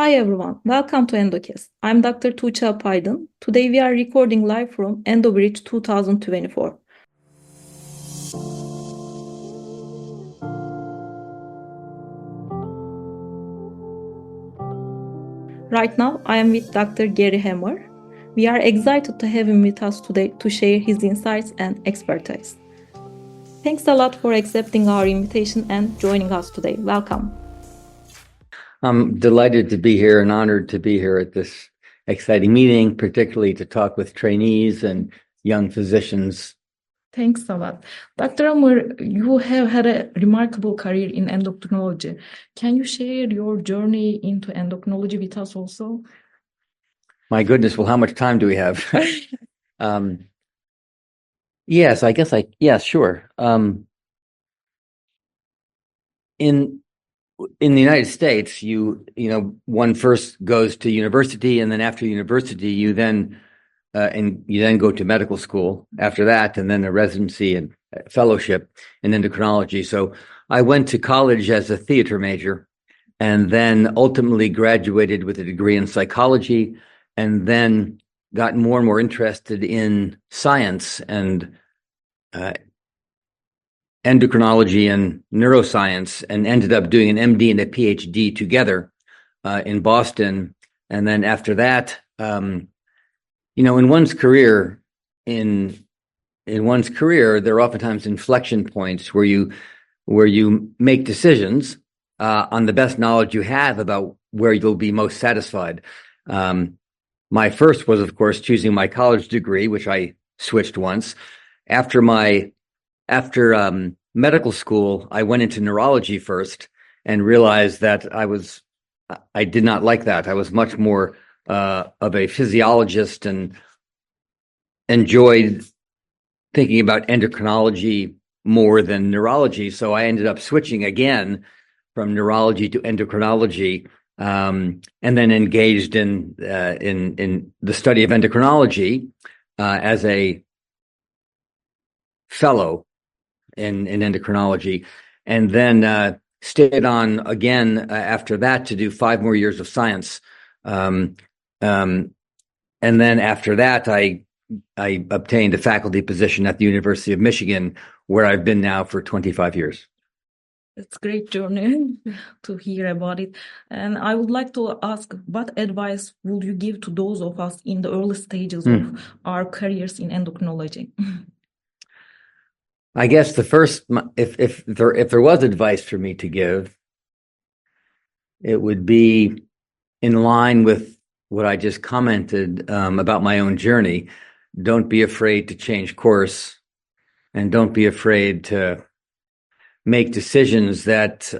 Hi everyone, welcome to Endocast. I'm Dr. Tuğçe Apaydın. Today we are recording live from Endobridge 2024. Right now, I am with Dr. Gary Hammer. We are excited to have him with us today to share his insights and expertise. Thanks a lot for accepting our invitation and joining us today. Welcome. I'm delighted to be here and honored to be here at this exciting meeting, particularly to talk with trainees and young physicians. Thanks a lot. Dr. Amr, you have had a remarkable career in endocrinology. Can you share your journey into endocrinology with us also? My goodness, well, how much time do we have? Yes, sure. In the United States, one first goes to university, and then after university, you then go to medical school after that, and then a residency and fellowship in endocrinology. So I went to college as a theater major, and then ultimately graduated with a degree in psychology, and then got more and more interested in science and endocrinology and neuroscience, and ended up doing an MD and a PhD together in Boston. And then after that, in one's career, there are oftentimes inflection points where you make decisions on the best knowledge you have about where you'll be most satisfied. My first was, of course, choosing my college degree, which I switched once. After medical school, I went into neurology first and realized that I did not like that. I was much more of a physiologist and enjoyed thinking about endocrinology more than neurology. So I ended up switching again from neurology to endocrinology, and then engaged in the study of endocrinology as a fellow in endocrinology, and then stayed on again after that to do 5 more years of science. And then after that, I obtained a faculty position at the University of Michigan, where I've been now for 25 years. It's a great journey to hear about it. And I would like to ask, what advice would you give to those of us in the early stages of our careers in endocrinology? I guess the first, if there was advice for me to give, it would be in line with what I just commented about my own journey. Don't be afraid to change course, and don't be afraid to make decisions that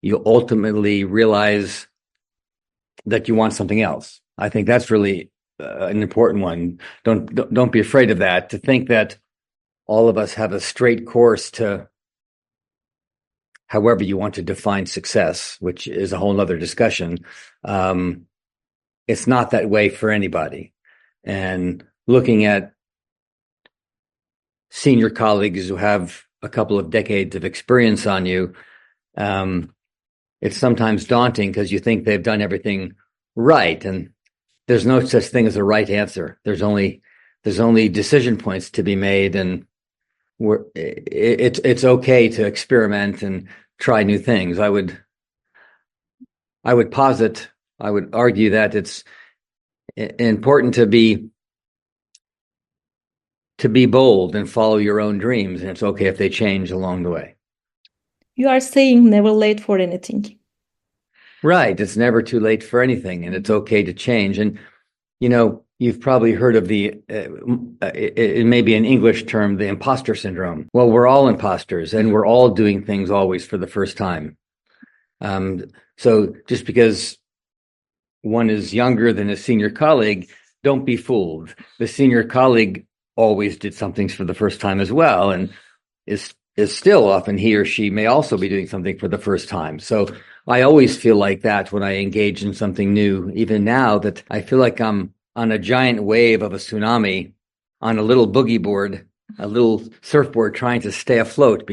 you ultimately realize that you want something else. I think that's really an important one. Don't be afraid of that, to think that all of us have a straight course to however you want to define success, which is a whole nother discussion. It's not that way for anybody. And looking at senior colleagues who have a couple of decades of experience on you, it's sometimes daunting because you think they've done everything right, and there's no such thing as a right answer. There's only decision points to be made, and it's okay to experiment and try new things. I would argue that it's important to be bold and follow your own dreams, and it's okay if they change along the way. You are saying never late for anything. Right. It's never too late for anything, and it's okay to change. And, you've probably heard of it may be an English term, the imposter syndrome. Well, we're all imposters, and we're all doing things always for the first time. So just because one is younger than a senior colleague, don't be fooled. The senior colleague always did some things for the first time as well, and is still often, he or she may also be doing something for the first time. So I always feel like that when I engage in something new, even now, that I feel like I'm on a giant wave of a tsunami on a little boogie board, a little surfboard, trying to stay afloat,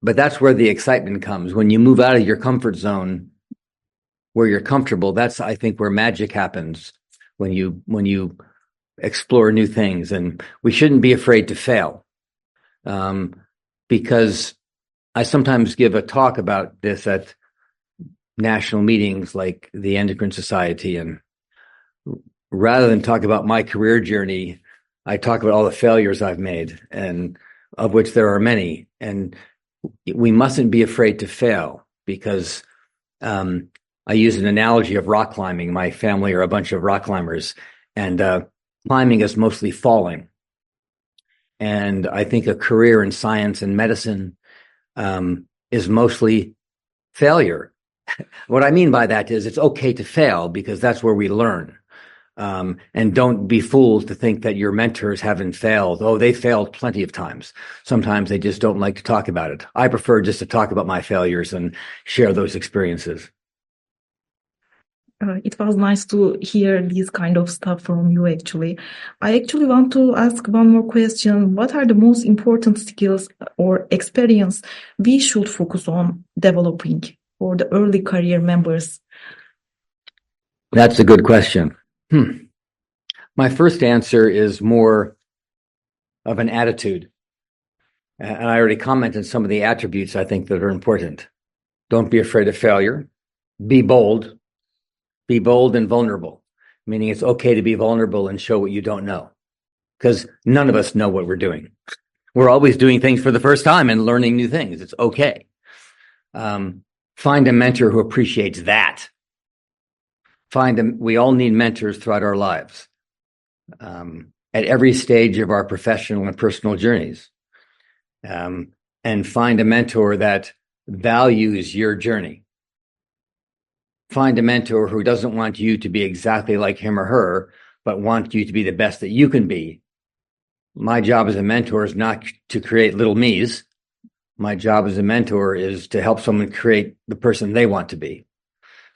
but that's where the excitement comes. When you move out of your comfort zone, where you're comfortable, that's, I think, where magic happens when you explore new things. And we shouldn't be afraid to fail. Because I sometimes give a talk about this at national meetings like the Endocrine Society, and rather than talk about my career journey, I talk about all the failures I've made, and of which there are many. And we mustn't be afraid to fail, because I use an analogy of rock climbing. My family are a bunch of rock climbers, and climbing is mostly falling. And I think a career in science and medicine is mostly failure. What I mean by that is it's okay to fail, because that's where we learn. And don't be fooled to think that your mentors haven't failed. Oh, they failed plenty of times. Sometimes they just don't like to talk about it. I prefer just to talk about my failures and share those experiences. It was nice to hear this kind of stuff from you, actually. I actually want to ask one more question. What are the most important skills or experience we should focus on developing for the early career members? That's a good question. My first answer is more of an attitude. And I already commented on some of the attributes I think that are important. Don't be afraid of failure. Be bold. Be bold and vulnerable, meaning it's okay to be vulnerable and show what you don't know, because none of us know what we're doing. We're always doing things for the first time and learning new things. It's okay. Find a mentor who appreciates that. We all need mentors throughout our lives, at every stage of our professional and personal journeys. And find a mentor that values your journey. Find a mentor who doesn't want you to be exactly like him or her, but want you to be the best that you can be. My job as a mentor is not to create little me's. My job as a mentor is to help someone create the person they want to be.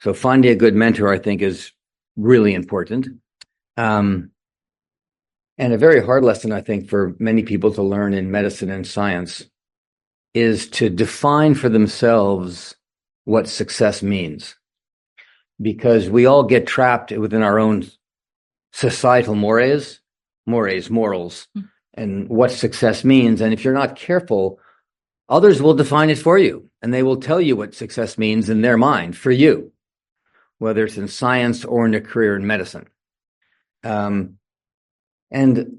So finding a good mentor, I think, is really important. And a very hard lesson, I think, for many people to learn in medicine and science is to define for themselves what success means. Because we all get trapped within our own societal morals, and what success means. And if you're not careful, others will define it for you, and they will tell you what success means in their mind for you, whether it's in science or in a career in medicine. And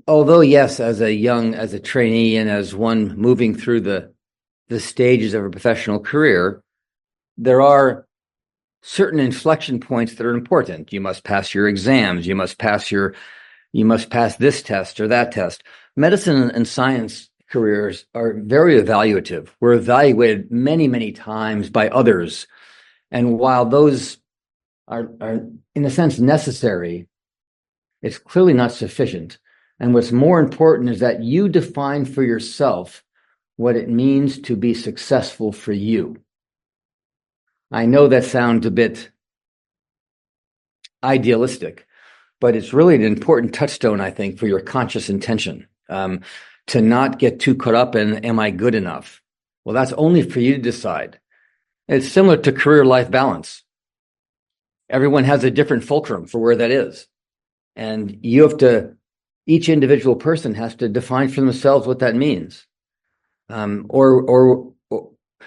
although, yes, as a trainee and as one moving through the stages of a professional career, there are certain inflection points that are important. You must pass your exams. You must pass this test or that test. Medicine and science careers are very evaluative. We're evaluated many, many times by others. And while those are in a sense necessary, it's clearly not sufficient. And what's more important is that you define for yourself what it means to be successful for you. I know that sounds a bit idealistic, but it's really an important touchstone, I think, for your conscious intention, to not get too caught up in, am I good enough? Well, that's only for you to decide. It's similar to career-life balance. Everyone has a different fulcrum for where that is. And each individual person has to define for themselves what that means. Or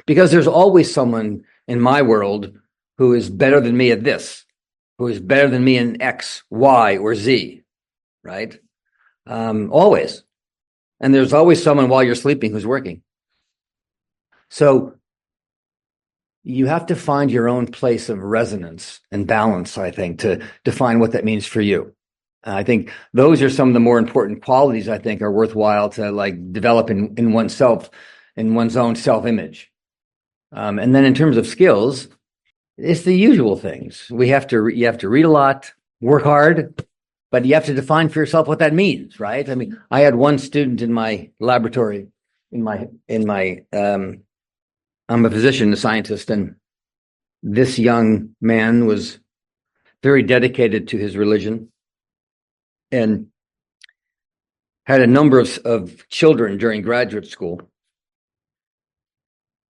because there's always someone in my world who is better than me at this, who is better than me in X, Y, or Z, right? Always. And there's always someone while you're sleeping who's working. So you have to find your own place of resonance and balance, I think, to define what that means for you. I think those are some of the more important qualities I think are worthwhile to develop in oneself, in one's own self-image. And then in terms of skills, it's the usual things. You have to read a lot, work hard, but you have to define for yourself what that means, right? I mean, I had one student in my laboratory, I'm a physician, a scientist, and this young man was very dedicated to his religion and had a number of children during graduate school,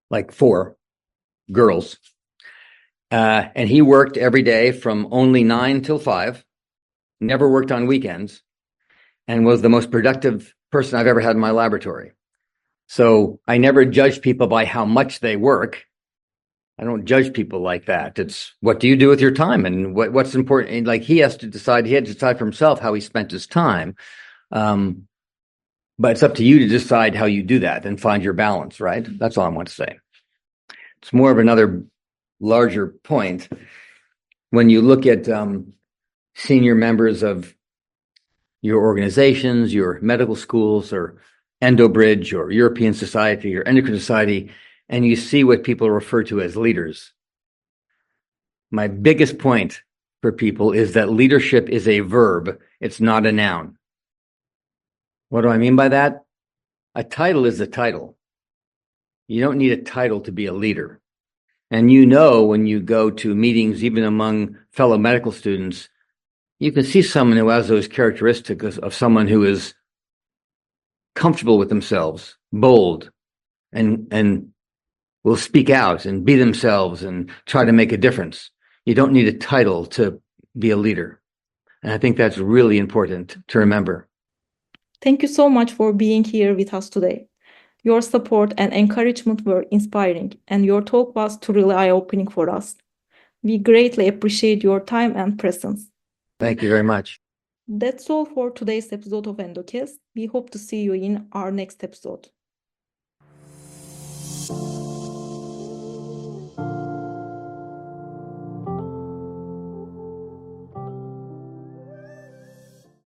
like 4 girls. And he worked every day from only 9 till 5, never worked on weekends, and was the most productive person I've ever had in my laboratory. So I never judge people by how much they work. I don't judge people like that. It's what do you do with your time, and what's important. And like he had to decide for himself how he spent his time. But it's up to you to decide how you do that and find your balance, right? That's all I want to say. It's more of another larger point. When you look at senior members of your organizations, your medical schools, or Endobridge, or European Society, or Endocrine Society, and you see what people refer to as leaders. My biggest point for people is that leadership is a verb. It's not a noun. What do I mean by that? A title is a title. You don't need a title to be a leader. And you know, when you go to meetings, even among fellow medical students, you can see someone who has those characteristics of someone who is comfortable with themselves, bold, and will speak out and be themselves and try to make a difference. You don't need a title to be a leader. And I think that's really important to remember. Thank you so much for being here with us today. Your support and encouragement were inspiring, and your talk was truly eye-opening for us. We greatly appreciate your time and presence. Thank you very much. That's all for today's episode of Endocast. We hope to see you in our next episode.